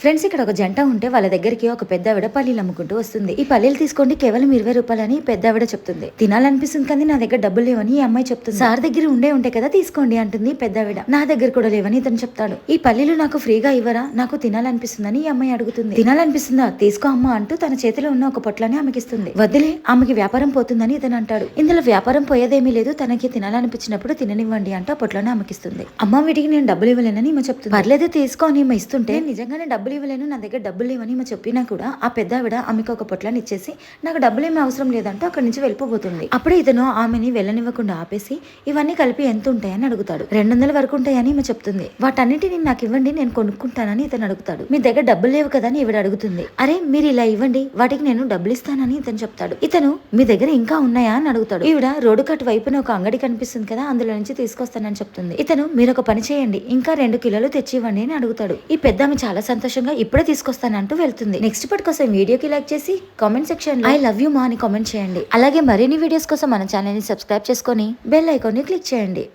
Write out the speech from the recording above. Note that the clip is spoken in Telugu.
ఫ్రెండ్స్ ఇక్కడ ఒక జంట ఉంటే వాళ్ళ దగ్గరికి ఒక పెద్ద ఆవిడ పల్లీలు అమ్ముకుంటూ వస్తుంది. ఈ పల్లీలు తీసుకోండి కేవలం 20 రూపాయలని పెద్ద ఆవిడ చెప్తుంది. తినాలనిపిస్తుంది కానీ నా దగ్గర డబ్బులు లేవని ఈ అమ్మాయి చెప్తుంది. సార్ దగ్గర ఉంటే కదా తీసుకోండి అంటుంది పెద్ద ఆవిడ. నా దగ్గర కూడా లేవని ఇతను చెప్తాడు. ఈ పల్లీలు నాకు ఫ్రీగా ఇవ్వరా, నాకు తినాలనిపిస్తుందని ఈ అమ్మాయి అడుగుతుంది. తినాలనిపిస్తుందా, తీసుకో అమ్మా అంటూ తన చేతిలో ఉన్న ఒక పొట్లాన్ని ఆమెకి ఇస్తుంది. వదిలే, ఆమెకి వ్యాపారం పోతుందని ఇతను అంటాడు. ఇందులో వ్యాపారం పోయేదేమీ లేదు, తనకి తినాలనిపించినప్పుడు తిననివ్వండి అంటూ ఆ పొట్లాన్ని ఆమెకిస్తుంది. అమ్మ వీటికి నేను డబ్బులు ఇవ్వలేనని ఈమె చెప్తుంది. పర్లేదు తీసుకో అని ఈమె ఇస్తుంటే నిజంగానే డబ్బులు ఇవ్వలేను, నా దగ్గర డబ్బులు లేవని ఈమె చెప్పినా కూడా ఆ పెద్ద ఆవిడ ఆమెకు ఒక పొట్లాన్ని ఇచ్చేసి నాకు డబ్బులు ఏమీ అవసరం లేదంటూ అక్కడి నుంచి వెళ్ళిపోబోతుంది. అప్పుడే ఇతను ఆమెని వెళ్ళనివ్వకుండా ఆపేసి ఇవన్నీ కలిపి ఎంత ఉంటాయని అడుగుతాడు. 200 వరకు ఉంటాయని ఈమె చెప్తుంది. వాటన్నిటిని నాకు ఇవ్వండి, నేను కొనుక్కుంటానని ఇతను అడుగుతాడు. మీ దగ్గర డబ్బులు లేవు కదా అని ఈవిడ అడుగుతుంది. అరే మీరు ఇలా ఇవ్వండి, వాటికి నేను డబ్బులు ఇస్తానని ఇతను చెప్తాడు. ఇతను మీ దగ్గర ఇంకా ఉన్నాయా అని అడుగుతాడు. ఈవిడ రోడ్డు కట్ వైపున ఒక అంగడి కనిపిస్తుంది కదా, అందులో నుంచి తీసుకొస్తానని చెప్తుంది. ఇతను మీరు ఒక పని చేయండి, ఇంకా 2 కిలోలు తెచ్చి ఇవ్వండి అని అడుగుతాడు. ఈ పెద్ద ఆమె చాలా సంతోషంగా ఇప్పుడే తీసుకొస్తానంటూ వెళ్తుంది. నెక్స్ట్ పార్ట్ కోసం వీడియోకి లైక్ చేసి కామెంట్ సెక్షన్ లో ఐ లవ్ యూ మా అని కామెంట్ చేయండి. అలాగే మరిన్ని వీడియోస్ కోసం మన ఛానల్ ని సబ్స్క్రైబ్ చేసుకొని బెల్ ఐకాన్ ని క్లిక్ చేయండి.